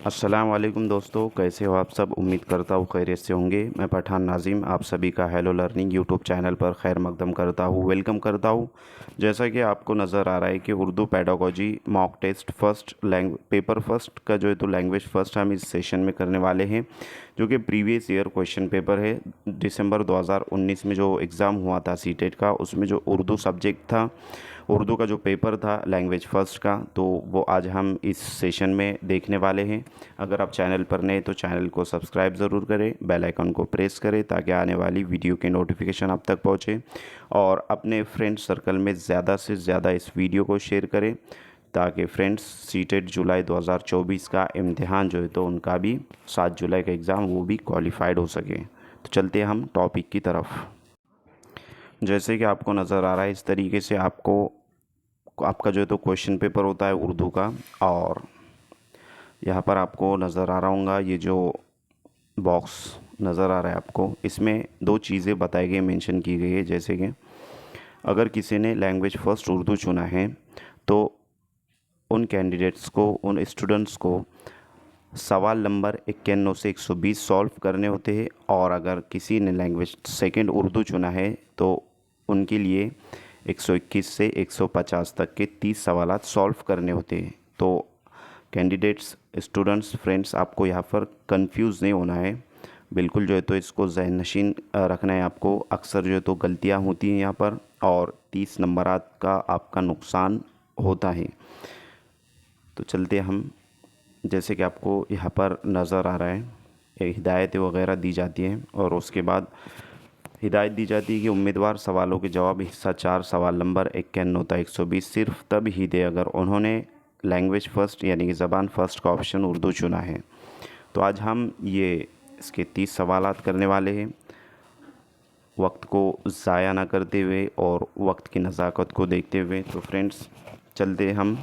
अस्सलाम वालेकुम दोस्तों, कैसे हो आप सब। उम्मीद करता हूँ खैरियत से होंगे। मैं पठान नाज़िम आप सभी का हेलो लर्निंग यूट्यूब चैनल पर खैर मकदम करता हूँ, वेलकम करता हूँ। जैसा कि आपको नज़र आ रहा है कि Urdu pedagogy mock test first paper first का जो है तो लैंग्वेज फ़र्स्ट हम इस सेशन में करने वाले हैं, जो कि प्रीवियस ईयर क्वेश्चन पेपर है। दिसंबर 2019 में जो एग्ज़ाम हुआ था सीटेट का, उसमें जो उर्दू सब्जेक्ट था, उर्दू का जो पेपर था लैंग्वेज फ़र्स्ट का, तो वो आज हम इस सेशन में देखने वाले हैं। अगर आप चैनल पर नए तो चैनल को सब्सक्राइब ज़रूर करें, बेल आइकन को प्रेस करें ताकि आने वाली वीडियो की नोटिफिकेशन आप तक पहुंचे, और अपने फ्रेंड सर्कल में ज़्यादा से ज़्यादा इस वीडियो को शेयर करें ताकि फ्रेंड्स सीटेट जुलाई 2024 का इम्तिहान जो है तो उनका भी 7 जुलाई का एग्ज़ाम वो भी क्वालिफाइड हो सके। तो चलते हैं हम टॉपिक की तरफ। जैसे कि आपको नज़र आ रहा है, इस तरीके से आपका जो है तो क्वेश्चन पेपर होता है उर्दू का। और यहाँ पर आपको नज़र आ रहा होगा, ये जो बॉक्स नज़र आ रहा है आपको, इसमें दो चीज़ें बताई गई, मेंशन की गई है। जैसे कि अगर किसी ने लैंग्वेज फ़र्स्ट उर्दू चुना है तो उन कैंडिडेट्स को, उन स्टूडेंट्स को सवाल नंबर 51 से 120 सॉल्व करने होते हैं, और अगर किसी ने लैंग्वेज सेकंड उर्दू चुना है तो उनके लिए 121 से 150 तक के 30 सवालात सॉल्व करने होते हैं। तो कैंडिडेट्स, स्टूडेंट्स, फ्रेंड्स, आपको यहाँ पर कंफ्यूज नहीं होना है, बिल्कुल जो है तो इसको ज़हन नशीन रखना है आपको। अक्सर जो है तो गलतियाँ होती हैं यहाँ पर, और 30 नंबरात का आपका नुकसान होता है। तो चलते हम, जैसे कि आपको यहाँ पर नज़र आ रहा है, हिदायतें वगैरह दी जाती हैं, और उसके बाद हिदायत दी जाती है कि उम्मीदवार सवालों के जवाब हिस्सा 4 सवाल नंबर 51 तथा 120 सिर्फ तब ही दे अगर उन्होंने लैंग्वेज फ़र्स्ट यानी कि ज़बान फ़र्स्ट का ऑप्शन उर्दू चुना है। तो आज हम ये इसके 30 सवालात करने वाले हैं, वक्त को ज़ाया ना करते हुए और वक्त की नज़ाकत को देखते हुए। तो फ्रेंड्स चलते हम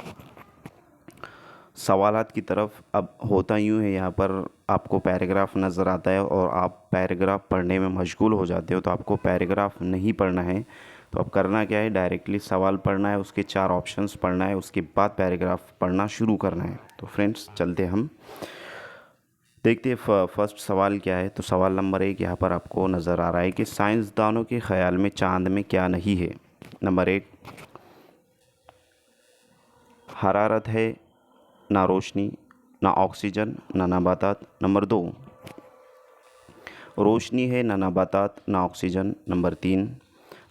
सवालात की तरफ। अब होता यूँ है, यहाँ पर आपको पैराग्राफ नज़र आता है और आप पैराग्राफ पढ़ने में मशगूल हो जाते हो, तो आपको पैराग्राफ नहीं पढ़ना है। तो अब करना क्या है, डायरेक्टली सवाल पढ़ना है, उसके 4 ऑप्शंस पढ़ना है, उसके बाद पैराग्राफ पढ़ना शुरू करना है। तो फ्रेंड्स चलते हम देखते हैं फर्स्ट सवाल क्या है। तो सवाल नंबर 1 यहाँ पर आपको नज़र आ रहा है कि साइंसदानों के ख़्याल में चाँद में क्या नहीं है। नंबर 1, हरारत है, ना रोशनी, ना ऑक्सीजन, ना नबातात। नंबर 2, रोशनी है, ना नबातात, ना ऑक्सीजन। नंबर 3,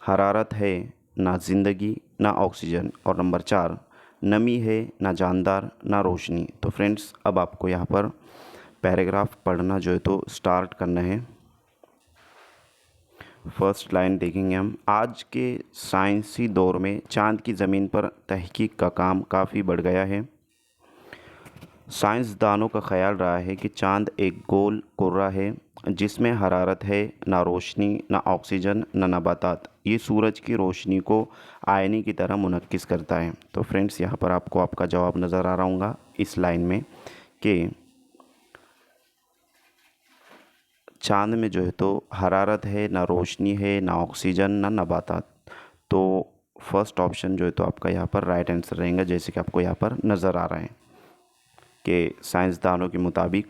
हरारत है, ना ज़िंदगी, ना ऑक्सीजन। और नंबर 4, नमी है, ना जानदार, ना रोशनी। तो फ्रेंड्स अब आपको यहाँ पर पैराग्राफ पढ़ना जो है तो स्टार्ट करना है। फर्स्ट लाइन देखेंगे हम, आज के साइंसी दौर में चाँद की ज़मीन पर तहकीक का काम काफ़ी बढ़ गया है। साइंसदानों का ख्याल रहा है कि चाँद एक गोल कुर्रा है जिसमें हरारत है, ना रोशनी, ना ऑक्सीजन, ना नबातात। ये सूरज की रोशनी को आईने की तरह मुनक्किस करता है। तो फ्रेंड्स यहाँ पर आपको आपका जवाब नज़र आ रहा होगा इस लाइन में कि चाँद में जो है तो हरारत है, ना रोशनी है, ना ऑक्सीजन, ना नबातात। तो फर्स्ट ऑप्शन जो है तो आपका यहाँ पर राइट आंसर रहेगा, जैसे कि आपको यहाँ पर नज़र आ रहा है कि साइंसदानों के मुताबिक,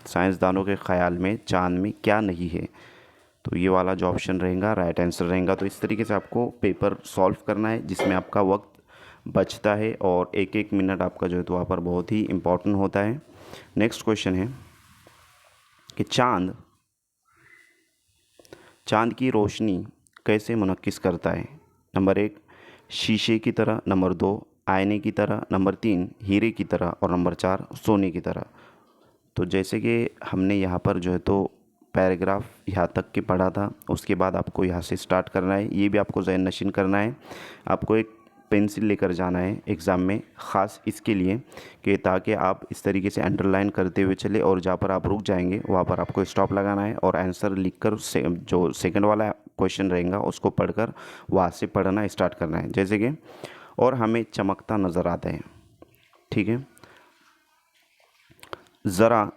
साइंसदानों के ख़्याल में चाँद में क्या नहीं है। तो ये वाला जो ऑप्शन रहेगा राइट आंसर रहेगा। तो इस तरीके से आपको पेपर सॉल्व करना है जिसमें आपका वक्त बचता है, और एक एक मिनट आपका जो है तो वहाँ पर बहुत ही इम्पोर्टेंट होता है। नेक्स्ट क्वेश्चन है कि चाँद की रोशनी कैसे मुनक्किस करता है। नंबर 1, शीशे की तरह। नंबर 2, आईने की तरह। नंबर 3, हीरे की तरह। और नंबर 4, सोने की तरह। तो जैसे कि हमने यहाँ पर जो है तो पैराग्राफ यहाँ तक के पढ़ा था, उसके बाद आपको यहाँ से स्टार्ट करना है। ये भी आपको ज़हन नशीन करना है। आपको एक पेंसिल लेकर जाना है एग्ज़ाम में, ख़ास इसके लिए कि ताकि आप इस तरीके से अंडरलाइन करते हुए चले, और जहाँ पर आप रुक जाएंगे वहाँ पर आपको स्टॉप लगाना है और आंसर लिखकर जो सेकंड वाला क्वेश्चन रहेगा उसको पढ़कर वहाँ से पढ़ना स्टार्ट करना है। जैसे कि और हमें चमकता नज़र आता है, ठीक है। ज़रा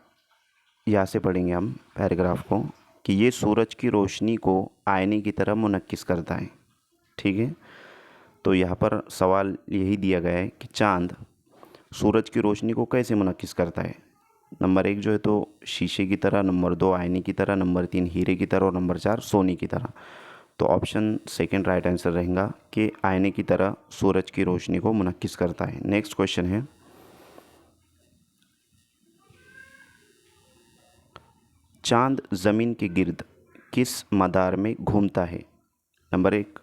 यहाँ से पढ़ेंगे हम पैराग्राफ को कि ये सूरज की रोशनी को आईने की तरह मुनक्किस करता है, ठीक है। तो यहाँ पर सवाल यही दिया गया है कि चाँद सूरज की रोशनी को कैसे मुनक्किस करता है। नंबर 1 जो है तो शीशे की तरह, नंबर 2 आईने की तरह, नंबर 3 हीरे की तरह और नंबर 4 सोने की तरह। तो ऑप्शन सेकंड राइट आंसर रहेगा कि आईने की तरह सूरज की रोशनी को मुनक्किस करता है। नेक्स्ट क्वेश्चन है, चांद ज़मीन के गिर्द किस मदार में घूमता है? नंबर 1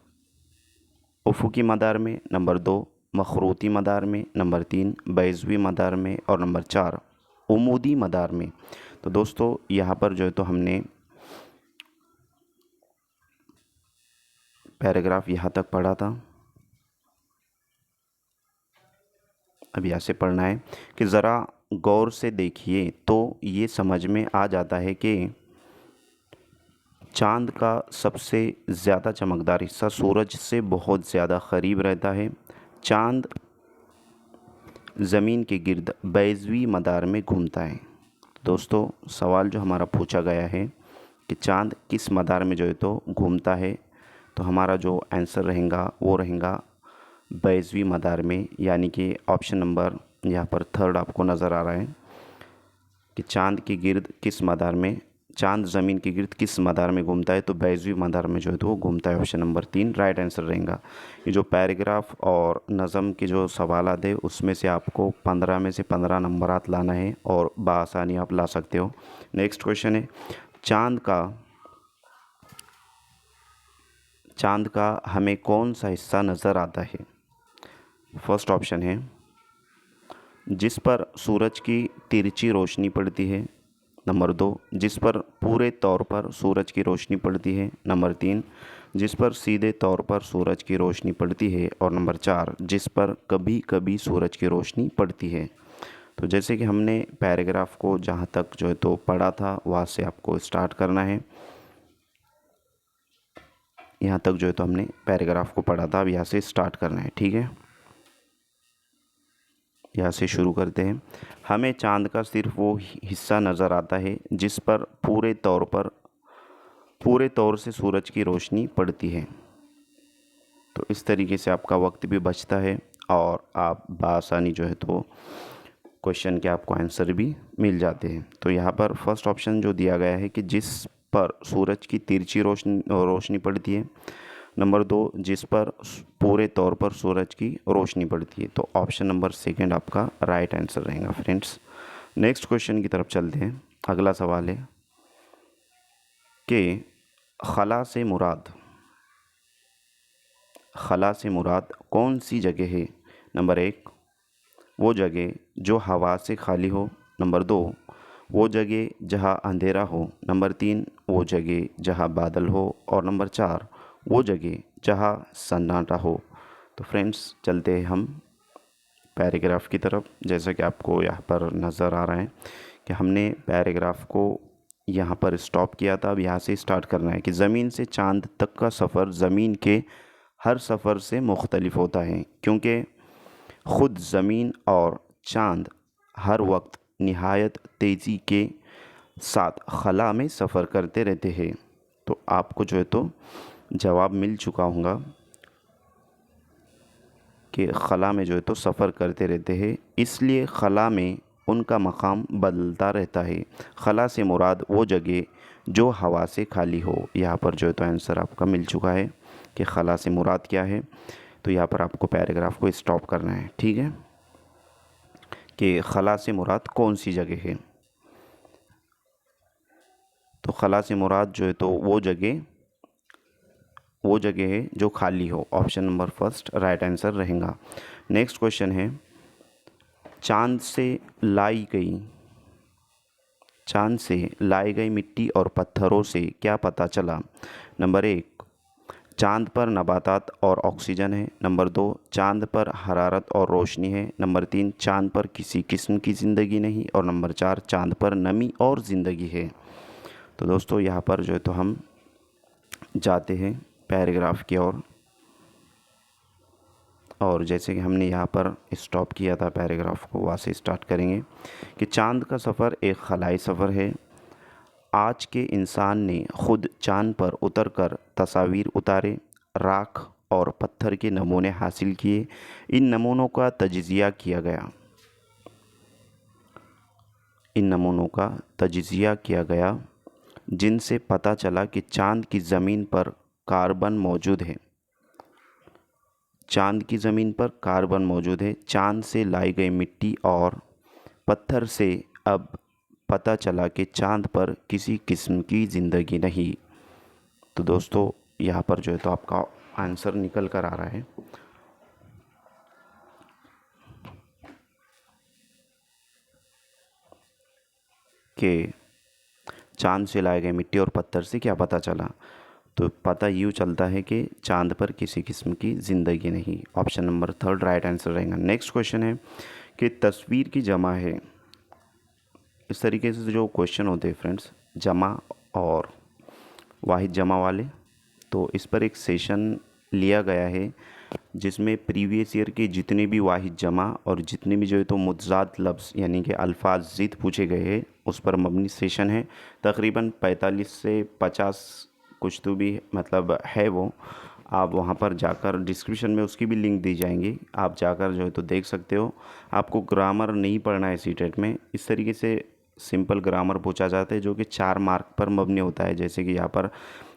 उफ़ुकी मदार में, नंबर 2 मखरूती मदार में, नंबर 3 बैज़वी मदार में और नंबर 4 उमूदी मदार में। तो दोस्तों यहाँ पर जो है तो हमने पैराग्राफ यहाँ तक पढ़ा था। अब यहाँ से पढ़ना है कि ज़रा गौर से देखिए तो ये समझ में आ जाता है कि चाँद का सबसे ज़्यादा चमकदार हिस्सा सूरज से बहुत ज़्यादा क़रीब रहता है। चाँद ज़मीन के गिर्द बैज़वी मदार में घूमता है। दोस्तों सवाल जो हमारा पूछा गया है कि चाँद किस मदार में जो है तो घूमता है, तो हमारा जो आंसर रहेगा वो रहेगा बैज़वी मदार में, यानी कि ऑप्शन नंबर यहाँ पर थर्ड आपको नज़र आ रहा है कि चाँद के गिर्द किस मदार में, चाँद ज़मीन के गिर्द किस मदार में घूमता है, तो बैज़वी मदार में जो है तो वो घूमता है। ऑप्शन नंबर 3 राइट आंसर रहेगा। ये जो पैराग्राफ और नज़म के जो सवालात है उसमें से आपको 15 में से 15 नंबरात लाना है और बआसानी आप ला सकते हो। नेक्स्ट क्वेश्चन है, चाँद का हमें कौन सा हिस्सा नज़र आता है? फर्स्ट ऑप्शन है जिस पर सूरज की तिरछी रोशनी पड़ती है, नंबर 2 जिस पर पूरे तौर पर सूरज की रोशनी पड़ती है, नंबर 3 जिस पर सीधे तौर पर सूरज की रोशनी पड़ती है और नंबर 4 जिस पर कभी कभी सूरज की रोशनी पड़ती है। तो जैसे कि हमने पैराग्राफ को जहाँ तक जो है तो पढ़ा था वहाँ से आपको स्टार्ट करना है। यहाँ तक जो है तो हमने पैराग्राफ को पढ़ा था, अब यहाँ से स्टार्ट करना है, ठीक है। यहाँ से शुरू करते हैं। हमें चाँद का सिर्फ वो हिस्सा नज़र आता है जिस पर पूरे तौर से सूरज की रोशनी पड़ती है। तो इस तरीके से आपका वक्त भी बचता है और आप बआसानी जो है तो क्वेश्चन के आपको आंसर भी मिल जाते हैं। तो यहाँ पर फर्स्ट ऑप्शन जो दिया गया है कि जिस पर सूरज की तिरछी रोशनी पड़ती है, नंबर 2 जिस पर पूरे तौर पर सूरज की रोशनी पड़ती है। तो ऑप्शन नंबर सेकंड आपका राइट आंसर रहेगा फ्रेंड्स। नेक्स्ट क्वेश्चन की तरफ चलते हैं। अगला सवाल है कि खला से मुराद कौन सी जगह है? नंबर 1 वो जगह जो हवा से खाली हो, नंबर 2 वो जगह जहाँ अंधेरा हो, नंबर 3 वो जगह जहाँ बादल हो और नंबर 4 वो जगह जहाँ सन्नाटा हो। तो फ्रेंड्स चलते हैं हम पैराग्राफ की तरफ। जैसा कि आपको यहाँ पर नज़र आ रहा है कि हमने पैराग्राफ को यहाँ पर स्टॉप किया था, अब यहाँ से स्टार्ट करना है कि ज़मीन से चाँद तक का सफ़र ज़मीन के हर सफ़र से मुख्तलिफ होता है, क्योंकि ख़ुद ज़मीन और चाँद हर वक्त निहायत तेज़ी के साथ खला में सफ़र करते रहते हैं। तो आपको जो है तो जवाब मिल चुका होगा कि खला में जो है तो सफ़र करते रहते हैं, इसलिए खला में उनका मकाम बदलता रहता है। खला से मुराद वो जगह जो हवा से खाली हो। यहाँ पर जो है तो आंसर आपका मिल चुका है कि खला से मुराद क्या है। तो यहाँ पर आपको पैराग्राफ को स्टॉप करना है, ठीक है, कि खला से मुराद कौन सी जगह है। तो खला से मुराद जो है तो वो जगह है जो खाली हो। Option number first right answer रहेगा। नेक्स्ट क्वेश्चन है, चाँद से लाई गई मिट्टी और पत्थरों से क्या पता चला? नंबर 1 चाँद पर नबातात और ऑक्सीजन है, नंबर 2 चाँद पर हरारत और रोशनी है, नंबर 3 चाँद पर किसी किस्म की ज़िंदगी नहीं और नंबर 4 चाँद पर नमी और ज़िंदगी है। तो दोस्तों यहाँ पर जो है तो हम जाते हैं पैराग्राफ की ओर, और जैसे कि हमने यहाँ पर स्टॉप किया था पैराग्राफ को, वहाँ से स्टार्ट करेंगे कि चाँद का सफ़र एक खलाई सफ़र है। आज के इंसान ने ख़ुद चाँद पर उतरकर तस्वीर उतारे, राख और पत्थर के नमूने हासिल किए। इन नमूनों का तजिज़िया किया गया। इन नमूनों का तजिज़िया किया गया जिनसे पता चला कि चाँद की ज़मीन पर कार्बन मौजूद है। चाँद की ज़मीन पर कार्बन मौजूद है। चाँद से लाई गई मिट्टी और पत्थर से अब पता चला कि चाँद पर किसी किस्म की ज़िंदगी नहीं। तो दोस्तों यहाँ पर जो है तो आपका आंसर निकल कर आ रहा है कि चाँद से लाए गए मिट्टी और पत्थर से क्या पता चला। तो पता यूँ चलता है कि चाँद पर किसी किस्म की ज़िंदगी नहीं। ऑप्शन नंबर 3 राइट आंसर रहेगा। नेक्स्ट क्वेश्चन है कि तस्वीर की जमा है। इस तरीके से जो क्वेश्चन होते हैं फ्रेंड्स, जमा और वाहिद जमा वाले, तो इस पर एक सेशन लिया गया है जिसमें प्रीवियस ईयर के जितने भी वाहिद जमा और जितने भी जो है तो मुतज़ाद लफ्ज़ यानी कि अल्फाज ज़िद पूछे गए हैं उस पर मबनी सेशन है। तकरीबन 45 से 50 कुछ तो भी मतलब है वो। आप वहाँ पर जाकर डिस्क्रिप्शन में उसकी भी लिंक दी जाएंगी, आप जाकर जो है तो देख सकते हो। आपको ग्रामर नहीं पढ़ना है सीटेट में। इस तरीके से सिंपल ग्रामर पूछा जाता है जो कि 4 मार्क पर मबनी होता है। जैसे कि यहाँ पर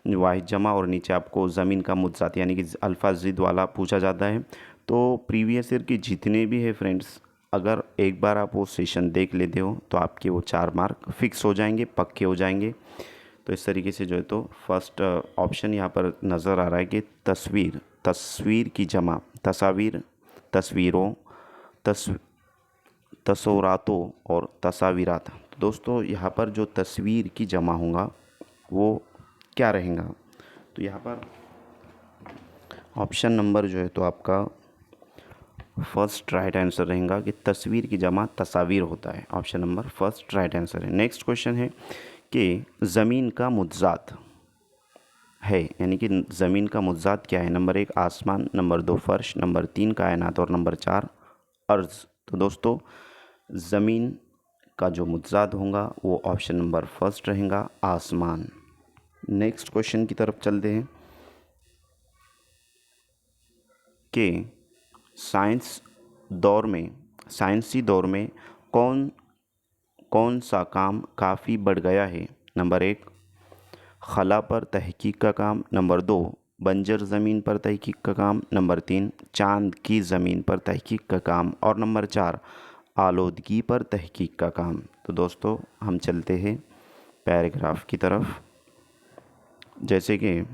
वाहिद जमा और नीचे आपको ज़मीन का मुतज़ात यानी कि अल्फाज ज़िद वाला पूछा जाता है। तो प्रीवियस ईयर के जितने भी है फ्रेंड्स, अगर एक बार आप वो सेशन देख लेते हो तो आपके वो 4 मार्क फिक्स हो जाएंगे, पक्के हो जाएंगे। तो इस तरीके से जो है तो फर्स्ट ऑप्शन यहाँ पर नज़र आ रहा है कि तस्वीर, तस्वीर की जमा, तस्वीर, तस्वीरों, तस्वीरातों और तस्वीरात। तो दोस्तों यहाँ पर जो तस्वीर की जमा होगा वो क्या रहेगा। तो यहाँ पर ऑप्शन नंबर जो है तो आपका फर्स्ट राइट आंसर रहेगा कि तस्वीर की जमा तस्वीर होता है। Option number first right answer है। नेक्स्ट क्वेश्चन है कि ज़मीन का मुतज़ात है, यानी कि ज़मीन का मुतज़ात क्या है। नंबर 1 आसमान, नंबर 2 फ़र्श, नंबर 3 कायनात और नंबर 4 अर्ज़। तो दोस्तों ज़मीन का जो मुतज़ात होगा वो ऑप्शन नंबर फर्स्ट रहेगा, आसमान। नेक्स्ट क्वेश्चन की तरफ चलते हैं कि साइंसी दौर में कौन कौन सा काम काफ़ी बढ़ गया है। नंबर 1 खला पर तहकीक का काम, नंबर 2 बंजर ज़मीन पर तहकीक का काम, नंबर 3 चाँद की ज़मीन पर तहकीक का काम और नंबर 4 आलूदगी पर तहकीक का काम। तो दोस्तों हम चलते हैं पैराग्राफ की तरफ। जैसे कि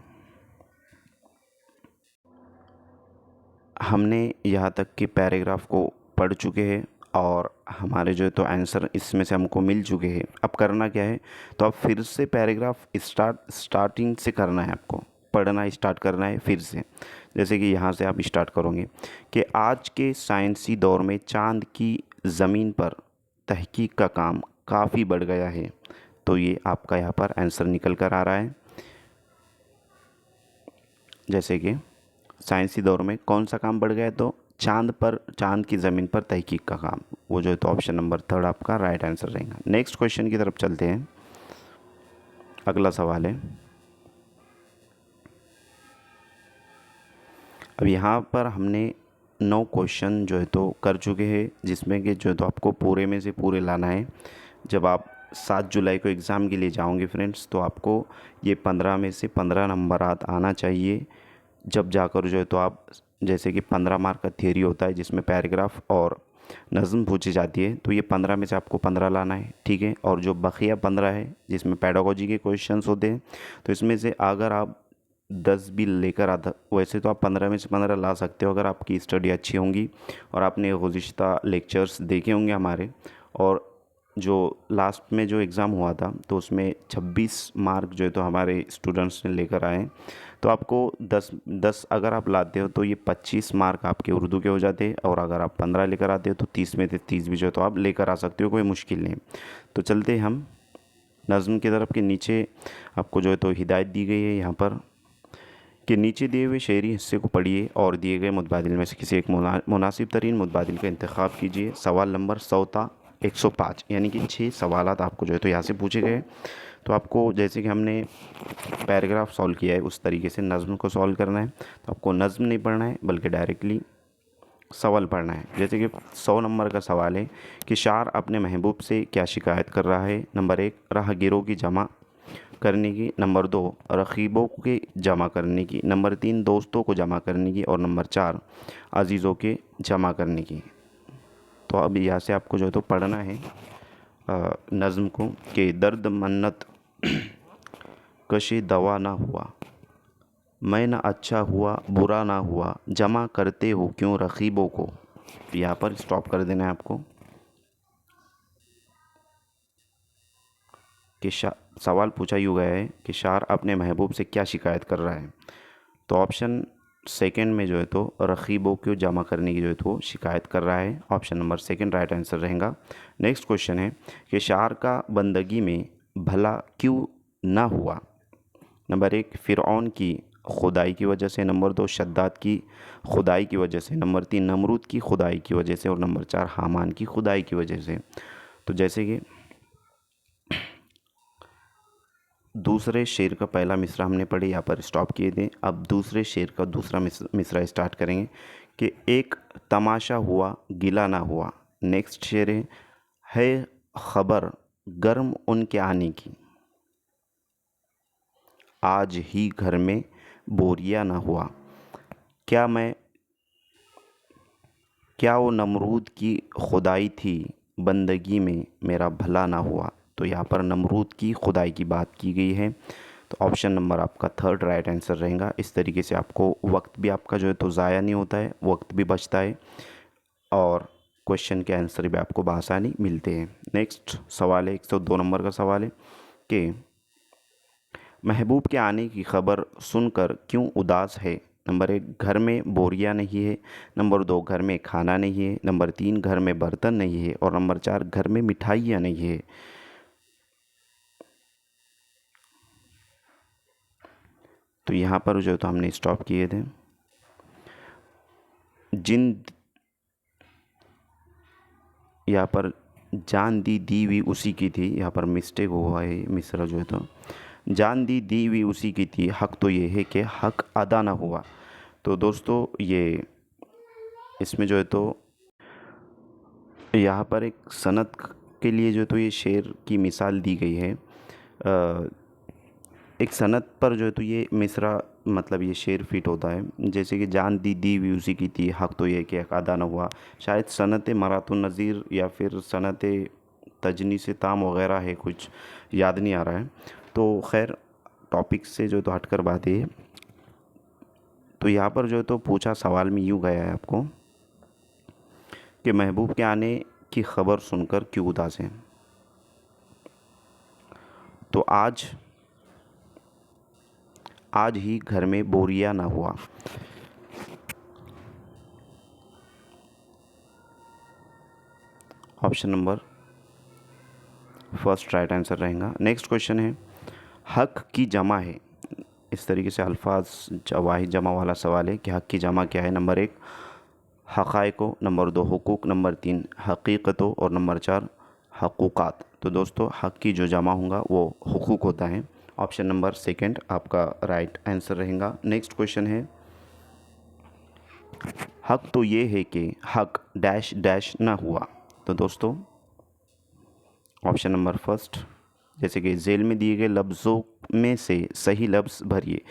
हमने यहाँ तक के पैराग्राफ को पढ़ चुके हैं और हमारे जो है तो आंसर इसमें से हमको मिल चुके हैं। अब करना क्या है, तो अब फिर से पैराग्राफ स्टार्टिंग से करना है, आपको पढ़ना स्टार्ट करना है फिर से। जैसे कि यहाँ से आप स्टार्ट करोगे कि आज के साइंसी दौर में चाँद की ज़मीन पर तहकीक का काम काफ़ी बढ़ गया है। तो ये आपका यहाँ पर आंसर निकल कर आ रहा है। जैसे कि साइंसी दौर में कौन सा काम बढ़ गया है, तो चाँद की ज़मीन पर तहकीक का काम, वो जो है तो ऑप्शन नंबर 3 आपका राइट आंसर रहेगा। नेक्स्ट क्वेश्चन की तरफ चलते हैं। अगला सवाल है, अब यहाँ पर हमने 9 क्वेश्चन जो है तो कर चुके हैं, जिसमें कि जो है तो आपको पूरे में से पूरे लाना है। जब आप 7 जुलाई को एग्ज़ाम के लिए जाओगे फ्रेंड्स, तो आपको ये 15 में से 15 नंबर आना चाहिए। जब जाकर जो है तो आप, जैसे कि 15 मार्क का थियरी होता है जिसमें पैराग्राफ और नज़म पूछी जाती है, तो ये 15 में से आपको 15 लाना है, ठीक है। और जो बकिया 15 है जिसमें पेडागोजी के क्वेश्चंस होते हैं, तो इसमें से अगर आप 10 भी लेकर आता, वैसे तो आप 15 में से 15 ला सकते हो अगर आपकी स्टडी अच्छी होंगी और आपने गुज़िश्ता लेक्चर्स देखे होंगे हमारे। और जो लास्ट में जो एग्ज़ाम हुआ था तो उसमें 26 मार्क जो है तो हमारे स्टूडेंट्स ने लेकर आए। तो आपको 10 अगर आप लाते हो तो ये 25 मार्क आपके उर्दू के हो जाते, और अगर आप 15 लेकर आते हो तो 30 में से 30 भी जो है तो आप लेकर आ सकते हो, कोई मुश्किल नहीं। तो चलते हम नज़्म की तरफ। के नीचे आपको जो है तो हिदायत दी गई है यहाँ पर कि नीचे दिए हुए शेरी हिस्से को पढ़िए और दिए गए मुतबादिल में से किसी एक मुनासिब तरीन मुतबादिल का इंतखाब कीजिए। सवाल नंबर 105, यानी कि 6 सवालात आपको जो है तो यहाँ से पूछे गए। तो आपको जैसे कि हमने पैराग्राफ सॉल्व किया है उस तरीके से नज़्म को सॉल्व करना है। तो आपको नज़्म नहीं पढ़ना है बल्कि डायरेक्टली सवाल पढ़ना है। जैसे कि 100 नंबर का सवाल है कि शार अपने महबूब से क्या शिकायत कर रहा है। नंबर 1 राहगीरों की जमा करने की, नंबर 2 रकीबों के जमा करने की, नंबर 3 दोस्तों को जमा करने की और नंबर 4 अजीज़ों के जमा करने की। तो अब यहाँ से आपको जो है तो पढ़ना है नज़्म को कि दर्द मन्नत कशी दवा ना हुआ, मैं न अच्छा हुआ बुरा ना हुआ, जमा करते हो क्यों रकीबों को। यहाँ पर स्टॉप कर देना है आपको कि सवाल पूछा यूँ गया है कि शार अपने महबूब से क्या शिकायत कर रहा है। तो ऑप्शन सेकंड में जो है तो रकीबों को जमा करने की जो है तो शिकायत कर रहा है। Option number second right answer रहेगा। नेक्स्ट क्वेश्चन है कि शार का बंदगी में भला क्यों ना हुआ। नंबर 1 फ़िरऔन की खुदाई की वजह से, नंबर 2 शद्दाद की खुदाई की वजह से, नंबर 3 नमरूद की खुदाई की वजह से और नंबर 4 हामान की खुदाई की वजह से। तो जैसे कि दूसरे शेर का पहला मिसरा हमने पढ़े, यहाँ पर स्टॉप किए थे। अब दूसरे शेर का दूसरा मिसरा स्टार्ट करेंगे कि एक तमाशा हुआ गिला ना हुआ। नेक्स्ट शेर है खबर गर्म उनके आने की, आज ही घर में बोरिया ना हुआ, क्या वो नमरूद की खुदाई थी, बंदगी में मेरा भला ना हुआ। तो यहाँ पर नमरूद की खुदाई की बात की गई है। तो ऑप्शन नंबर आपका थर्ड राइट आंसर रहेगा। इस तरीके से आपको वक्त भी आपका जो है तो ज़ाया नहीं होता है, वक्त भी बचता है और क्वेश्चन के आंसर भी आपको बआसानी मिलते हैं। नेक्स्ट सवाल है 102 नंबर का सवाल है कि महबूब के आने की खबर सुनकर क्यों उदास है। नंबर 1 घर में बोरियां नहीं है, नंबर 2 घर में खाना नहीं है, नंबर 3 घर में बर्तन नहीं है और नंबर 4 घर में मिठाइयाँ नहीं है। तो यहाँ पर जो तो हमने स्टॉप किए थे। यहाँ पर जान दी हुई उसी की थी, यहाँ पर मिस्टेक हुआ है मिसरा जो है तो जान दी हुई उसी की थी, हक तो ये है कि हक अदा ना हुआ। तो दोस्तों ये इसमें जो है तो यहाँ पर एक सनत के लिए जो तो ये शेर की मिसाल दी गई है। एक सनत पर जो है तो ये मिसरा मतलब ये शेर फिट होता है। जैसे कि जान दी हुई उसी की थी, हक तो ये कि हक अदा न हुआ। शायद सनत मरातुन नज़ीर या फिर सनत तजनी से ताम वगैरह है, कुछ याद नहीं आ रहा है। तो खैर टॉपिक से जो तो हटकर बात है। तो यहाँ पर जो है तो पूछा सवाल में यूँ गया है आपको कि महबूब के आने की खबर सुनकर क्यों उदास हैं। तो आज ही घर में बोरिया ना हुआ। Option number first right answer रहेगा। नेक्स्ट क्वेश्चन है हक की जमा है। इस तरीके से अल्फाज वाहिद जमा वाला सवाल है कि हक की जमा क्या है। नंबर 1 हक़ाइक़ो, नंबर 2 हुकूक, नंबर 3 हकीकतों और नंबर 4 हकूक़ात। तो दोस्तों हक की जो जमा होगा वो हुकूक होता है। ऑप्शन नंबर सेकंड आपका राइट आंसर रहेगा। नेक्स्ट क्वेश्चन है हक तो ये है कि हक डैश डैश ना हुआ। तो दोस्तों ऑप्शन नंबर फर्स्ट जैसे कि जेल में दिए गए लफ्ज़ों में से सही लफ्ज़ भरिए,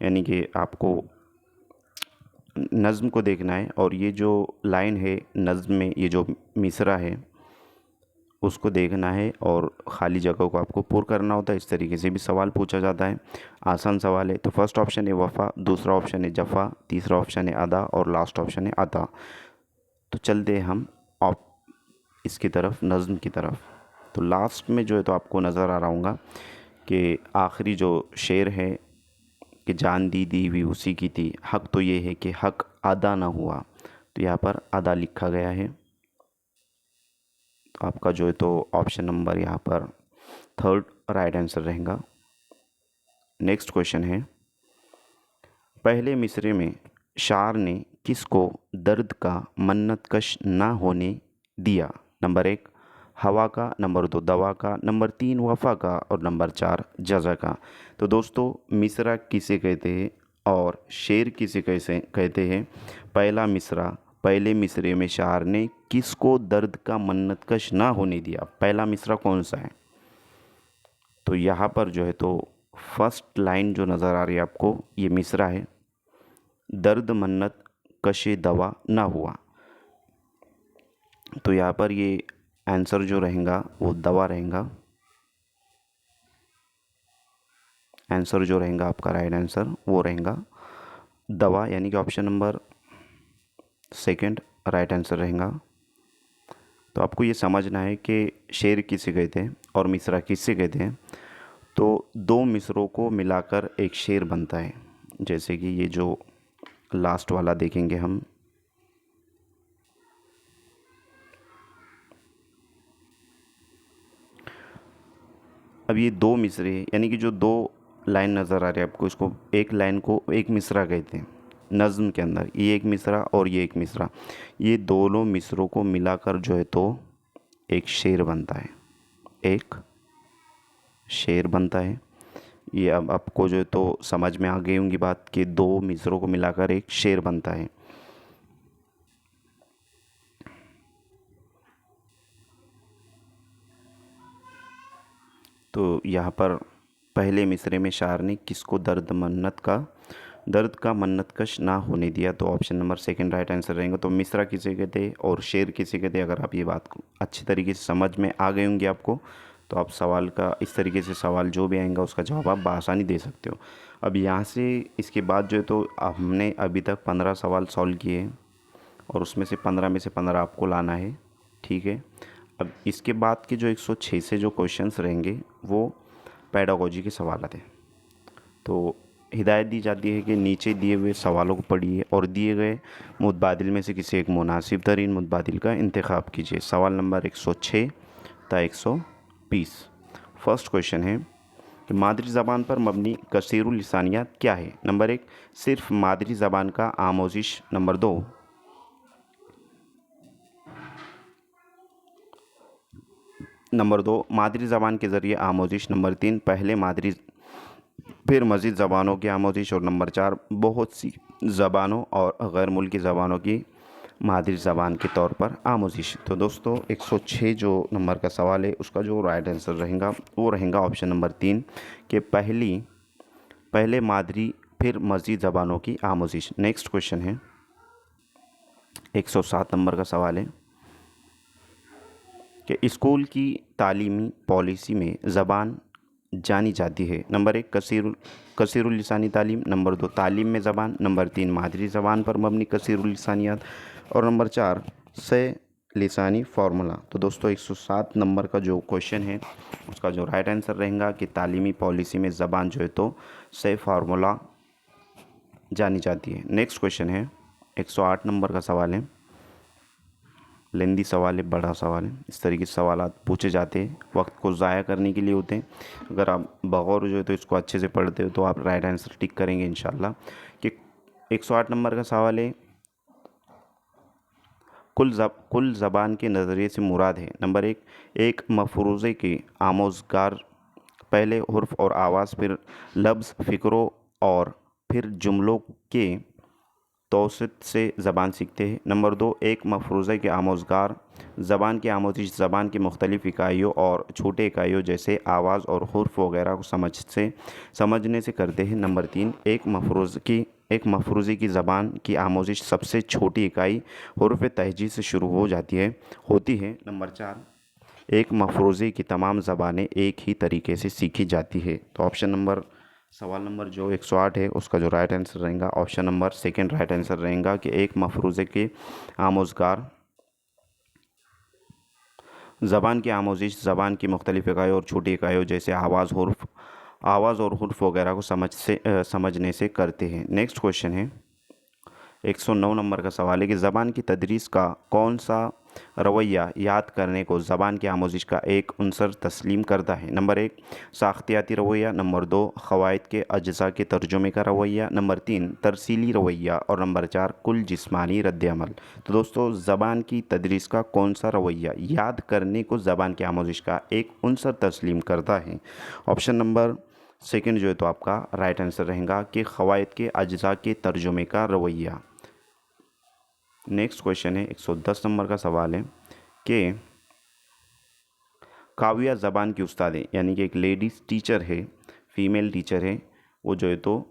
यानी कि आपको नज़्म को देखना है और ये जो लाइन है नज़्म में, ये जो मिसरा है उसको देखना है और ख़ाली जगह को आपको पूरा करना होता है। इस तरीके से भी सवाल पूछा जाता है। आसान सवाल है। तो फर्स्ट ऑप्शन है वफ़ा, दूसरा ऑप्शन है जफ़ा, तीसरा ऑप्शन है अदा और लास्ट ऑप्शन है अता। तो चलते हैं हम इसकी तरफ, नज़्म की तरफ। तो लास्ट में जो है तो आपको नज़र आ रहा होगा कि आखिरी जो शेर है कि जान दी हुई उसी की थी, हक तो ये है कि हक अदा ना हुआ। तो यहाँ पर अदा लिखा गया है। तो आपका जो है तो ऑप्शन नंबर यहाँ पर थर्ड राइट आंसर रहेगा। नेक्स्ट क्वेश्चन है पहले मिसरे में शार ने किसको दर्द का मन्नतकश ना होने दिया। नंबर 1 हवा का, नंबर 2 दवा का, नंबर 3 वफ़ा का और नंबर 4 जज़ा का। तो दोस्तों मिसरा किसे कहते हैं और शेर किसे कैसे कहते हैं। पहला मिसरा पहले मिसरे में शायर ने किसको दर्द का मन्नतकश ना होने दिया, पहला मिसरा कौन सा है? तो यहाँ पर जो है तो फर्स्ट लाइन जो नज़र आ रही है आपको, ये मिसरा है, दर्द मन्नत कशे दवा ना हुआ। तो यहाँ पर ये आंसर जो रहेगा वो दवा रहेगा। आंसर जो रहेगा आपका राइट आंसर वो रहेगा दवा, यानी कि option number second right answer रहेगा। तो आपको ये समझना है कि शेर किसे कहते हैं और मिसरा किससे कहते हैं। तो दो मिसरों को मिलाकर एक शेर बनता है, जैसे कि ये जो लास्ट वाला देखेंगे हम, अब ये दो मिसरे यानी कि जो दो लाइन नज़र आ रही है आपको, इसको एक लाइन को एक मिसरा कहते हैं नज़्म के अंदर। ये एक मिसरा और ये एक मिसरा, ये दोनों मिसरों को मिलाकर जो है तो एक शेर बनता है, एक शेर बनता है। ये अब आपको जो है तो समझ में आ गई होंगी बात कि दो मिसरों को मिलाकर एक शेर बनता है। तो यहाँ पर पहले मिसरे में शायर ने किसको दर्द का मन्नतकश ना होने दिया, तो option number second right answer रहेंगे। तो मिसरा किसे कहते हैं और शेर किसे कहते हैं, अगर आप ये बात को अच्छी तरीके से समझ में आ गए होंगे आपको, तो आप सवाल का इस तरीके से सवाल जो भी आएगा उसका जवाब आप बआसानी दे सकते हो। अब यहाँ से इसके बाद जो है तो हमने अभी तक 15 सवाल सॉल्व किए हैं और उसमें से 15 में से 15 आपको लाना है, ठीक है। अब इसके बाद के जो 106 से जो क्वेश्चंस रहेंगे वो पेडागोजी के सवाल हैं। तो हिदायत दी जाती है कि नीचे दिए हुए सवालों को पढ़िए और दिए गए मुतबादिल में से किसी एक मुनासिब तरीन मुतबादिल का इंतखाब कीजिए। सवाल नंबर 106 था 120। फर्स्ट क्वेश्चन है कि मादरी ज़बान पर मबनी कसीरुल लिसानियात क्या है? नंबर 1 सिर्फ मादरी ज़बान का आमोजिश, नंबर 2 मादरी ज़बान के ज़रिए आमोजिश, नंबर 3 पहले मादरी फिर मज़ीद ज़बानों की आमोजिश, और नंबर 4 बहुत सी ज़बानों और गैर मुल्की ज़बानों की मादरी ज़बान के तौर पर आमोजिश। तो दोस्तों 106 जो नंबर का सवाल है उसका जो राइट आंसर रहेगा वो रहेगा ऑप्शन नंबर 3 कि पहले मादरी फिर मज़ीद ज़बानों की आमोजिश। नेक्स्ट क्वेश्चन है 107 नंबर का सवाल है कि स्कूल की तालीमी पॉलिसी में ज़बान जानी जाती है। नंबर 1 कसीरुल लिसानी तालीम, नंबर 2 तालीम में ज़बान, नंबर 3 मादरी ज़बान पर मबनी कसीरुल लिसानियात, और नंबर 4 से लिसानी फार्मूला। तो दोस्तों 107 नंबर का जो क्वेश्चन है उसका जो राइट आंसर रहेगा कि तालीमी पॉलिसी में ज़बान जो है तो से फार्मूला जानी जाती है। नेक्स्ट क्वेश्चन है 108 नंबर का सवाल है, लेंदी सवाल है, बड़ा सवाल है। इस तरीके से सवाल पूछे जाते हैं, वक्त को ज़ाया करने के लिए होते हैं। अगर आप बगौर जो है तो इसको अच्छे से पढ़ते हो तो आप राइट आंसर टिक करेंगे इंशाल्लाह। कि 108 नंबर का सवाल है कुल ज़बान के नज़रिए से मुराद है। नंबर 1 एक मफरूज़े के आमोज़गार पहले हुर्फ और आवाज़, फिर लफ्ज़, फ़िक्रों और फिर जुमलों के तौसत से ज़बान सीखते हैं। नंबर 2 एक मफरूज़े के आमोज़गार ज़बान की आमोजिश ज़बान की मुख्तलिफ़ इकाइयों और छोटे इकाइयों जैसे आवाज़ और हुर्फ वगैरह को समझने से करते हैं। नंबर 3 एक मफरूज़े की ज़बान की आमोजिश सबसे छोटी इकाई हुर्फ तहजी से शुरू होती है। नंबर 4 एक मफरूज़े की तमाम ज़बानें एक ही तरीके से सीखी जाती है। तो सवाल नंबर जो 108 है उसका जो राइट आंसर रहेगा option number second right answer रहेगा कि एक मफरूज़े के आमोज़गार ज़बान की आमोजिश ज़बान की मुख्तलिफ़ इकाइयों और छोटी इकाइयों जैसे आवाज़ और हुर्फ वगैरह को समझने से करते हैं। नेक्स्ट क्वेश्चन है 109 नंबर का सवाल है कि ज़बान की तदरीस का कौन सा रवैया याद करने को ज़बान की आमोजिश का एक उनसर तस्लीम करता है? नंबर 1 साख्तियाती रवैया, नंबर 2 क़वाइद के अज्ज़ा के तर्जुमे का रवैया, नंबर 3 तरसीली रवैया, और नंबर 4 कुल जिस्मानी रद्द-ए-अमल। तो दोस्तों ज़बान की तदरीस का कौन सा रवैया याद करने को ज़बान की आमोजिश का एक उनसर तस्लीम करता है? ऑप्शन नंबर सेकंड जो है तो आपका राइट आंसर रहेगा कि क़वाइद के अज्ज़ा के तर्जुमे का रवैया। नेक्स्ट क्वेश्चन है 110 नंबर का सवाल है कि काव्या ज़बान की उस्ताद है, यानी कि एक लेडीज़ टीचर है, फीमेल टीचर है, वो जो है तो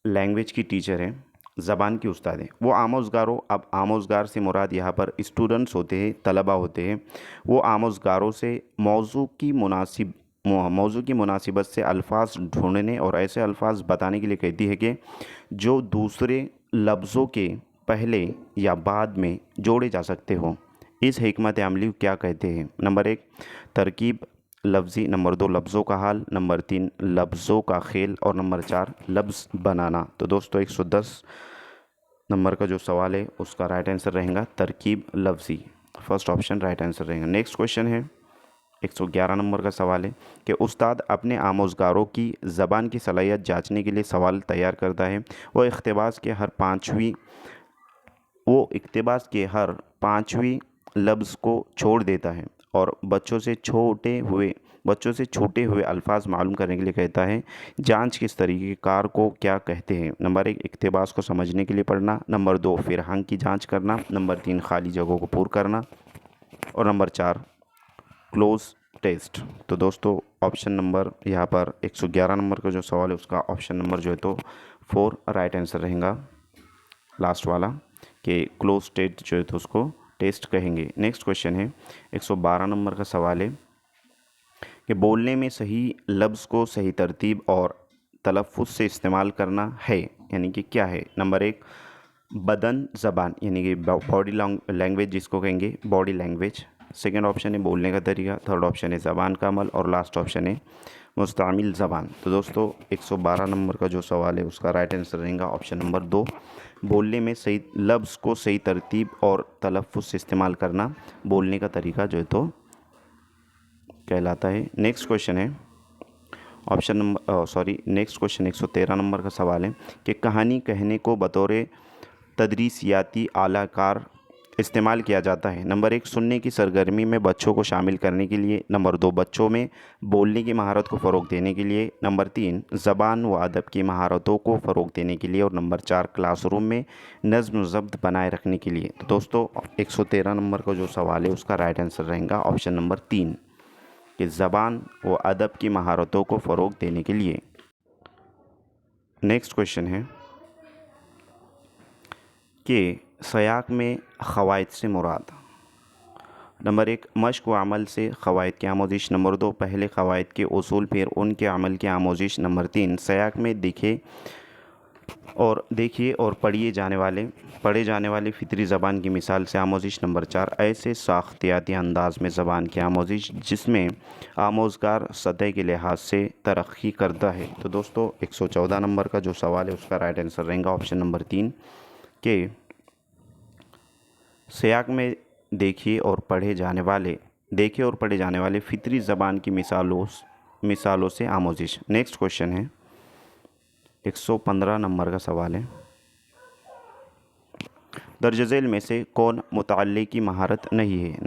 लैंग्वेज की टीचर है, ज़बान की उस्ताद है। वो आमोज़गारों, अब आमोज़गार से मुराद यहाँ पर स्टूडेंट्स होते हैं, तलबा होते हैं। वो आमोज़गारों से मौजू की मुनासिबत से अल्फाज ढूंढने और ऐसे अल्फाज बताने के लिए कहती है कि जो दूसरे लफ्ज़ों के पहले या बाद में जोड़े जा सकते हो। इस हिकमत अमली को क्या कहते हैं? नंबर 1 तरकीब लफ्ज़ी, नंबर 2 लफ्ज़ों का हाल, नंबर 3 लफ्ज़ों का खेल और नंबर 4 लफ्ज़ बनाना। तो दोस्तों 110 नंबर का जो सवाल है उसका राइट आंसर रहेगा तरकीब लफ्ज़ी। फर्स्ट ऑप्शन राइट आंसर रहेगा। नेक्स्ट क्वेश्चन है 111 नंबर का सवाल है कि उस्ताद अपने आमोज़गारों की ज़बान की सलाहियत जांचने के लिए सवाल तैयार करता है। वो इक़्तिबास के हर पाँचवीं लफ्ज़ को छोड़ देता है और बच्चों से छूटे हुए अल्फाज मालूम करने के लिए कहता है। जांच किस तरीके के कार को क्या कहते हैं? नंबर 1 इक़्तिबास को समझने के लिए पढ़ना, नंबर 2 फ़िरहांग की जांच करना, नंबर 3 खाली जगहों को पूरा करना और नंबर 4 क्लोज टेस्ट। तो दोस्तों ऑप्शन नंबर यहाँ पर 111 नंबर का जो सवाल है उसका ऑप्शन नंबर जो है तो 4 राइट आंसर रहेगा, लास्ट वाला, कि क्लोज टेस्ट जो है तो उसको टेस्ट कहेंगे। नेक्स्ट क्वेश्चन है 112 नंबर का सवाल है कि बोलने में सही लफ्ज़ को सही तरतीब और तलफ़्फ़ुज़ से इस्तेमाल करना है, यानी कि क्या है? नंबर 1 बदन ज़बान, यानी कि बॉडी लैंग्वेज जिसको कहेंगे बॉडी लैंग्वेज। सेकेंड ऑप्शन है बोलने का तरीका, थर्ड ऑप्शन है ज़बान का अमल और लास्ट ऑप्शन है मुस्तामिल ज़बान। तो दोस्तों 112 नंबर का जो सवाल है उसका राइट आंसर रहेगा ऑप्शन नंबर 2, बोलने में सही लफ्ज़ को सही तरतीब और तलफ़्फ़ुज़ से इस्तेमाल करना बोलने का तरीका जो है तो कहलाता है। नेक्स्ट क्वेश्चन है नेक्स्ट क्वेश्चन 113 नंबर का सवाल है कि कहानी कहने को बतौर तदरीसियाती आलाकार इस्तेमाल किया जाता है। नंबर 1 सुनने की सरगर्मी में बच्चों को शामिल करने के लिए, नंबर 2 बच्चों में बोलने की महारत को फ़रोग़ देने के लिए, नंबर 3 ज़बान व अदब की महारतों को फ़रोग़ देने के लिए और नंबर 4 क्लासरूम में नज़्म ज़ब्त बनाए रखने के लिए। तो दोस्तों 113 नंबर का जो सवाल है उसका राइट आंसर रहेगा ऑप्शन नंबर 3, कि ज़बान व अदब की महारतों को फ़रोग़ देने के लिए। नेक्स्ट क्वेश्चन है कि सयाक़ में क़वाइद से मुराद। नंबर 1 मश्क व अमल से क़वाइद की आमोज़िश, नंबर 2 पहले क़वाइद के उसूल फिर उनके अमल की आमोज़िश, नंबर 3 सयाक़ में देखिए और पढ़े जाने वाले फ़ितरी ज़बान की मिसाल से आमोज़िश, नंबर 4 ऐसे साख़्तियाती अंदाज़ में ज़बान की आमोज़िश जिसमें आमोज़गार सतह के लिहाज से तरक्की करता है। तो दोस्तों 114 नंबर का जो सवाल है उसका राइट आंसर रहेगा ऑप्शन नंबर 3, के सयाक़ में देखिए और पढ़े जाने वाले फ़ितरी ज़बान की मिसालों से आमोज़िश। नेक्स्ट क्वेश्चन है 115 नंबर का सवाल है, दर्ज झेल में से कौन मुताल्ले की महारत नहीं है?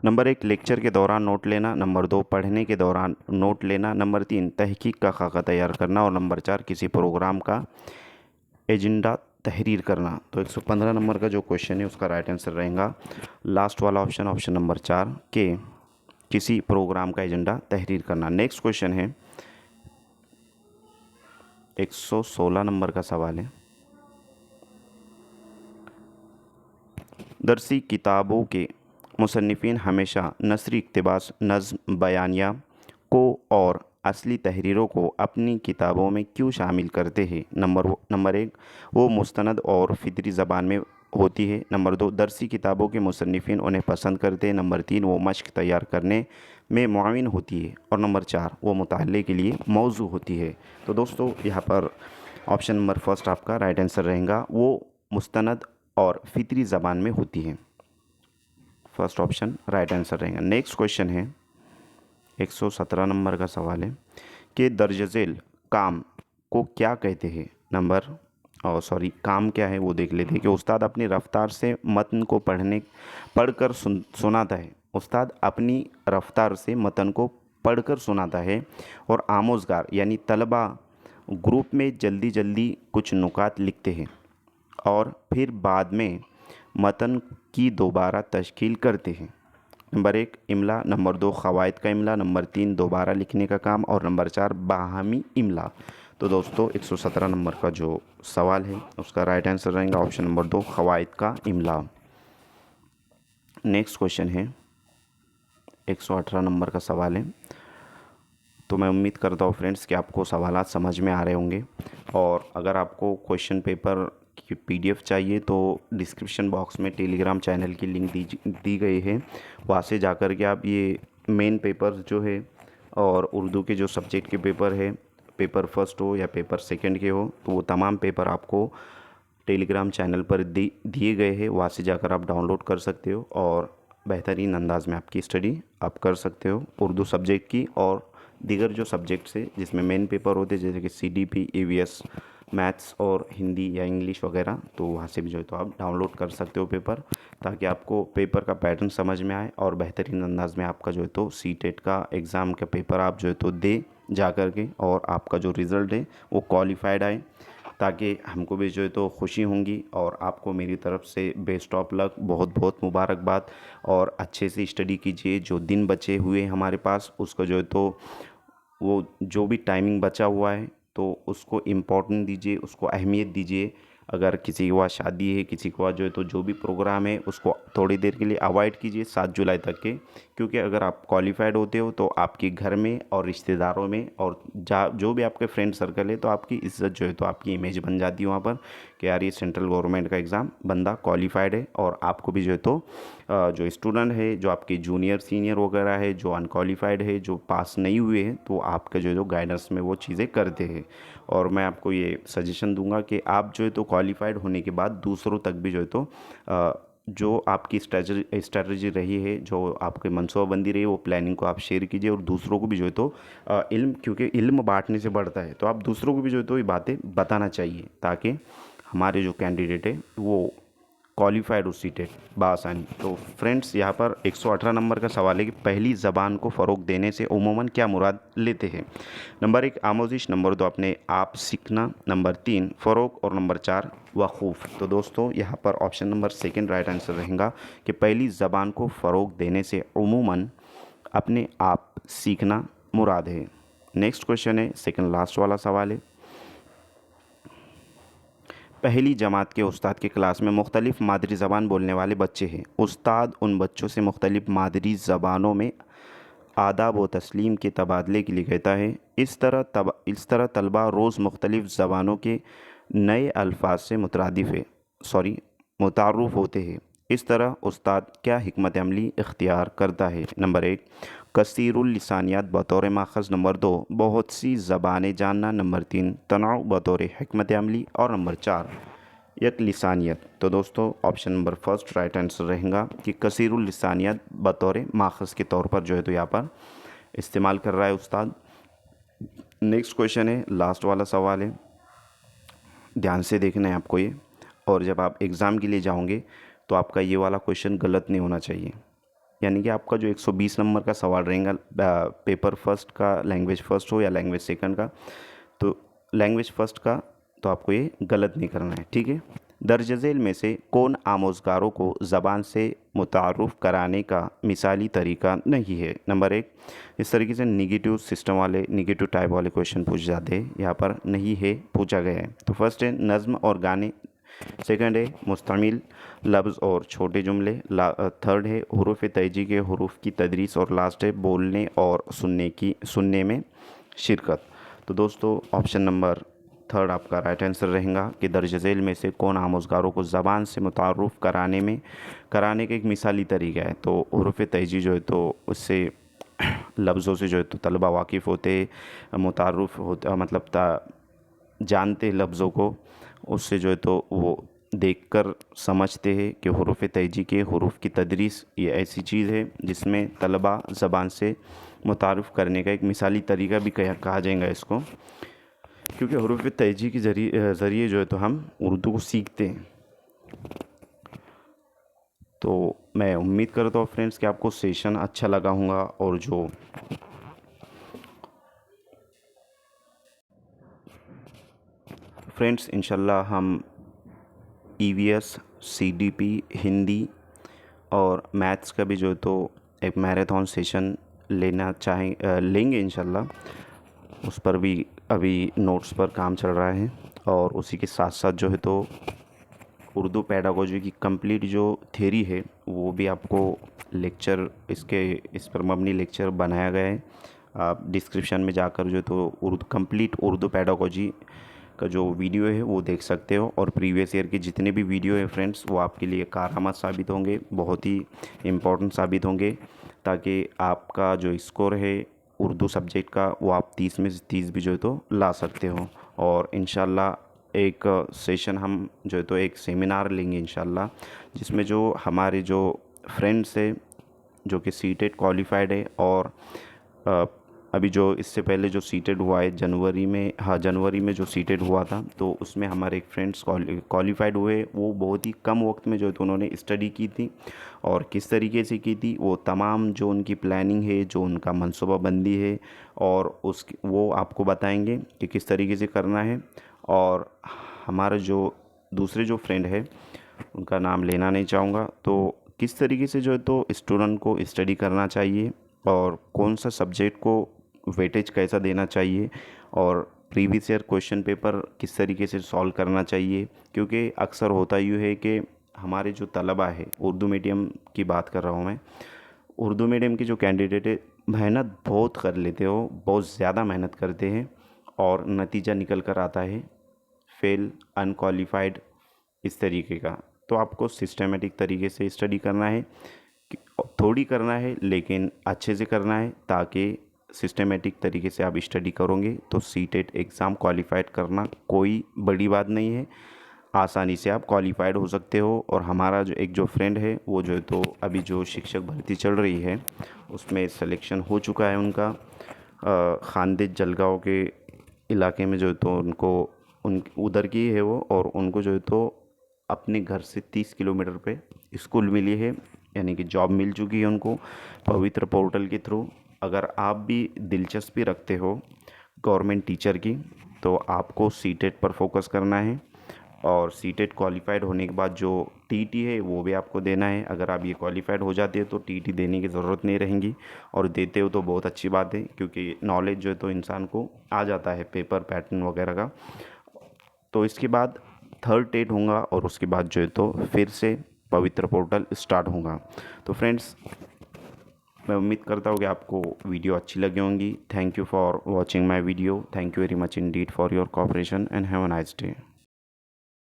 नंबर 1 लेक्चर के दौरान नोट लेना, नंबर 2 पढ़ने के दौरान नोट लेना, नंबर 3 तहकीक का खाका तैयार करना और नंबर 4 किसी प्रोग्राम का एजेंडा तहरीर करना। तो 115 नंबर का जो क्वेश्चन है उसका राइट आंसर रहेगा लास्ट वाला ऑप्शन नंबर 4, के किसी प्रोग्राम का एजेंडा तहरीर करना। नेक्स्ट क्वेश्चन है 116 नंबर का सवाल है, दरसी किताबों के मुसन्निफ़ीन हमेशा नसरी इक़्तिबास, नज़्म, बयानिया को और असली तहरीरों को अपनी किताबों में क्यों शामिल करते हैं? नंबर 1 वो मुस्तनद और फ़ितरी ज़बान में होती है, नंबर 2 दरसी किताबों के मुसन्निफ़ीन उन्हें पसंद करते हैं, नंबर 3 वो मश्क तैयार करने में मुआविन होती है और नंबर 4 वो मुताल्ले के लिए मौजू होती है। तो दोस्तों यहाँ पर ऑप्शन नंबर फर्स्ट आपका राइट आंसर रहेगा, वो मुस्तनद और फ़ितरी ज़बान में होती है। फर्स्ट ऑप्शन राइट आंसर रहेगा। नेक्स्ट क्वेश्चन है 117 नंबर का सवाल है कि दर्ज झेल काम को क्या कहते हैं? काम क्या है वो देख लेते हैं कि उस्ताद अपनी रफ्तार से मतन को पढ़कर सुनाता है। उस्ताद अपनी रफ्तार से मतन को पढ़कर सुनाता है और आमोज़गार यानी तलबा ग्रुप में जल्दी जल्दी कुछ नुकात लिखते हैं और फिर बाद में मतन की दोबारा तश्कील करते हैं। नंबर 1 इमला, नंबर 2 क़वायद का इमला, नंबर 3 दोबारा लिखने का काम और नंबर 4 बाहमी इमला। तो दोस्तों 117 नंबर का जो सवाल है उसका राइट आंसर रहेगा ऑप्शन नंबर 2 क़वायद का इमला। नेक्स्ट क्वेश्चन है 118 नंबर का सवाल है। तो मैं उम्मीद करता हूँ फ्रेंड्स कि आपको सवालात समझ में आ रहे होंगे, और अगर आपको क्वेश्चन पेपर की पीडीएफ चाहिए तो डिस्क्रिप्शन बॉक्स में टेलीग्राम चैनल की लिंक दी गई है, वहाँ से जाकर के आप ये मेन पेपर जो है और उर्दू के जो सब्जेक्ट के पेपर है, पेपर फर्स्ट हो या पेपर सेकंड के हो, तो वो तमाम पेपर आपको टेलीग्राम चैनल पर दिए गए हैं, वहाँ से जाकर आप डाउनलोड कर सकते हो और बेहतरीन अंदाज में आपकी स्टडी आप कर सकते हो उर्दू सब्जेक्ट की और दीगर जो सब्जेक्ट्स है जिसमें मेन पेपर होते हैं जैसे कि सीडीपी, ईवीएस, मैथ्स और हिंदी या इंग्लिश वगैरह, तो वहाँ से भी जो है तो आप डाउनलोड कर सकते हो पेपर, ताकि आपको पेपर का पैटर्न समझ में आए और बेहतरीन अंदाज में आपका जो है तो सीटेट का एग्ज़ाम का पेपर आप जो है तो दे जा कर के और आपका जो रिज़ल्ट है वो क्वालिफाइड आए, ताकि हमको भी जो है तो खुशी होंगी और आपको मेरी तरफ से बेस्ट ऑफ लक, बहुत बहुत मुबारकबाद। और अच्छे से स्टडी कीजिए, जो दिन बचे हुए हैं हमारे पास उसको जो है तो वो जो भी टाइमिंग बचा हुआ है तो उसको इम्पोर्टेंट दीजिए, उसको अहमियत दीजिए। अगर किसी के वहाँ शादी है, किसी के वहाँ जो है तो जो भी प्रोग्राम है उसको थोड़ी देर के लिए अवॉइड कीजिए 7 जुलाई तक के, क्योंकि अगर आप क्वालिफाइड होते हो तो आपके घर में और रिश्तेदारों में और जो भी आपके फ्रेंड सर्कल है तो आपकी इज़्ज़त जो है तो आपकी इमेज बन जाती है वहाँ पर कि यार ये सेंट्रल गवर्नमेंट का एग्ज़ाम बंदा क्वालिफाइड है। और आपको भी जो है तो जो स्टूडेंट है, जो आपके जूनियर सीनियर वगैरह है, जो अनक्वालिफाइड है, जो पास नहीं हुए हैं, तो आपके जो है तो गाइडेंस में वो चीज़ें करते हैं। और मैं आपको ये सजेशन दूंगा कि आप जो है तो क्वालिफाइड होने के बाद दूसरों तक भी जो है तो जो आपकी स्ट्रेटजी रही है, जो आपकी मनसूबाबंदी रही है, वो प्लानिंग को आप शेयर कीजिए और दूसरों को भी जो है तो इल्म, क्योंकि इल्म बांटने से बढ़ता है, तो आप दूसरों को भी जो है तो ये बातें बताना चाहिए, ताकि हमारे जो कैंडिडेट है वो क्वालिफाइड हो सीटेड बआसानी। तो फ्रेंड्स यहाँ पर 118 नंबर का सवाल है कि पहली ज़बान को फ़रोग देने से उमूमन क्या मुराद लेते हैं। नंबर 1 आमोजिश, नंबर 2 अपने आप सीखना, नंबर 3 फ़रोग और नंबर 4 वक़ूफ़। तो दोस्तों यहाँ पर option number second right answer रहेगा कि पहली ज़बान को फ़रोग देने से उमूमन अपने आप सीखना मुराद है। नेक्स्ट क्वेश्चन है, सेकंड लास्ट वाला सवाल है। पहली जमात के उस्ताद की क्लास में मुख्तलिफ़ मादरी ज़बान बोलने वाले बच्चे हैं। उस्ताद उन बच्चों से मुख्तलिफ़ मादरी ज़बानों में आदाब व तस्लीम के तबादले के लिए कहता है। इस तरह तलबा रोज़ मुख्तलिफ़ ज़बानों के नए अल्फाज से मुतारुफ़ होते हैं। इस तरह उस्ताद क्या हिकमत अमली इख्तियार करता है। नंबर 1 कसीरुल लिसानियात बतौर माखज़, नंबर 2 बहुत सी ज़बानें जानना, नंबर 3 तनाव बतौर हिकमत अमली और नंबर 4 एक लिसानियत। तो दोस्तों option number first right answer रहेगा कि कसीरुल लिसानियत बतौर माखज़ के तौर पर जो है तो यहाँ पर इस्तेमाल कर रहा है उस्ताद। नेक्स्ट क्वेश्चन है, लास्ट वाला सवाल है, ध्यान से देखना है आपको ये, और जब आप एग्ज़ाम के लिए जाओगे तो आपका ये वाला क्वेश्चन गलत नहीं होना चाहिए। यानी कि आपका जो 120 नंबर का सवाल रहेगा पेपर फर्स्ट का, लैंग्वेज फ़र्स्ट हो या लैंग्वेज सेकंड का, तो लैंग्वेज फ़र्स्ट का तो आपको ये गलत नहीं करना है, ठीक है। दर्ज झेल में से कौन आमोज़गारों को ज़बान से मुतारुफ़ कराने का मिसाली तरीका नहीं है। नंबर 1 इस तरीके से निगेटिव सिस्टम वाले, निगेटिव टाइप वाले क्वेश्चन पूछे जाते हैं, यहाँ पर नहीं है पूछा गया है। तो फर्स्ट है नज़्म और गाने, सेकंड है मुस्तमिल लफ्ज़ और छोटे जुमले, थर्ड है हुरूफ़ तहजी के हुरूफ़ की तदरीस, और लास्ट है बोलने और सुनने में शिरकत। तो दोस्तों ऑप्शन नंबर थर्ड आपका राइट आंसर रहेगा कि दर्ज झेल में से कौन आमोज़गारों को ज़बान से मुतारुफ़ कराने का एक मिसाली तरीका है। तो हुरूफ़ तहजी जो है तो उससे लफ्ज़ों से जो है तो तलबा वाकिफ़ होते, मुतारुफ़ होते, मतलब जानते लफ्ज़ों को, उससे जो है तो वो देखकर समझते हैं कि हुरूफ़ तहजी के हुरूफ़ की तदरीस ये ऐसी चीज़ है जिसमें तलबा ज़बान से मुतारुफ़ करने का एक मिसाली तरीका भी कहा जाएगा इसको, क्योंकि हुरूफ़ तहजी के ज़रिए जो है तो हम उर्दू को सीखते हैं। तो मैं उम्मीद करता हूँ फ्रेंड्स कि आपको सेशन अच्छा लगा होगा, और जो फ्रेंड्स इंशाल्लाह हम ईवीएस, सीडीपी, हिंदी और मैथ्स का भी जो है तो एक मैराथन सेशन लेंगे इंशाल्लाह। उस पर भी अभी नोट्स पर काम चल रहा है और उसी के साथ साथ जो है तो उर्दू पेडागोजी की कंप्लीट जो थ्योरी है वो भी आपको लेक्चर इस पर मबनी लेक्चर बनाया गया है। आप डिस्क्रिप्शन में जाकर जो तो कंप्लीट उर्दू पेडागोजी का जो वीडियो है वो देख सकते हो और प्रीवियस ईयर के जितने भी वीडियो है फ्रेंड्स वो आपके लिए कारआमद साबित होंगे, बहुत ही इम्पोर्टेंट साबित होंगे, ताकि आपका जो स्कोर है उर्दू सब्जेक्ट का वो आप 30 में से 30 भी जो है तो ला सकते हो। और इंशाल्लाह एक सेशन हम जो है तो एक सेमिनार लेंगे इंशाल्लाह, जिसमें जो हमारे जो फ्रेंड्स है जो कि सीटेट क्वालिफाइड है और अभी जो इससे पहले जो सीटेट हुआ है जनवरी में, हाँ जनवरी में जो सीटेट हुआ था तो उसमें हमारे एक फ्रेंड्स क्वालिफाइड हुए। वो बहुत ही कम वक्त में जो है तो उन्होंने स्टडी की थी और किस तरीके से की थी वो तमाम जो उनकी प्लानिंग है, जो उनका मनसूबाबंदी है और वो आपको बताएंगे कि किस तरीके से करना है। और हमारा जो दूसरे जो फ्रेंड है उनका नाम लेना नहीं चाहूँगा, तो किस तरीके से जो है तो स्टूडेंट को स्टडी करना चाहिए और कौन सा सब्जेक्ट को वेटेज कैसा देना चाहिए और प्रीवियस ईयर क्वेश्चन पेपर किस तरीके से सॉल्व करना चाहिए। क्योंकि अक्सर होता यूँ है कि हमारे जो तलबा है, उर्दू मीडियम की बात कर रहा हूँ मैं, उर्दू मीडियम के जो कैंडिडेट है मेहनत बहुत कर लेते हो, बहुत ज़्यादा मेहनत करते हैं और नतीजा निकल कर आता है फेल, अनक्वालिफाइड, इस तरीके का। तो आपको सिस्टमेटिक तरीके से स्टडी करना है, थोड़ी करना है लेकिन अच्छे से करना है, ताकि सिस्टमेटिक तरीके से आप स्टडी करोगे तो सीटेट एग्ज़ाम क्वालिफाइड करना कोई बड़ी बात नहीं है, आसानी से आप क्वालिफाइड हो सकते हो। और हमारा जो एक जो फ्रेंड है वो जो है तो अभी जो शिक्षक भर्ती चल रही है उसमें सिलेक्शन हो चुका है उनका, खानदेश जलगांव के इलाके में जो है तो उधर की है वो, और उनको जो है तो अपने घर से 30 किलोमीटर पे स्कूल मिली है, यानी कि जॉब मिल चुकी है उनको पवित्र पोर्टल के थ्रू। अगर आप भी दिलचस्पी रखते हो गवर्नमेंट टीचर की तो आपको सीटेट पर फोकस करना है और सीटेट क्वालिफाइड होने के बाद जो टीटी है वो भी आपको देना है। अगर आप ये क्वालिफाइड हो जाते हो तो टीटी देने की ज़रूरत नहीं रहेगी, और देते हो तो बहुत अच्छी बात है क्योंकि नॉलेज जो है तो इंसान को आ जाता है पेपर पैटर्न वगैरह का। तो इसके बाद थर्ड टेट होगा और उसके बाद जो है तो फिर से पवित्र पोर्टल स्टार्ट होगा। तो फ्रेंड्स मैं उम्मीद करता हूँ कि आपको वीडियो अच्छी लगी होंगी। Thank you for watching my video, thank you very much Indeed for your cooperation and have a nice day.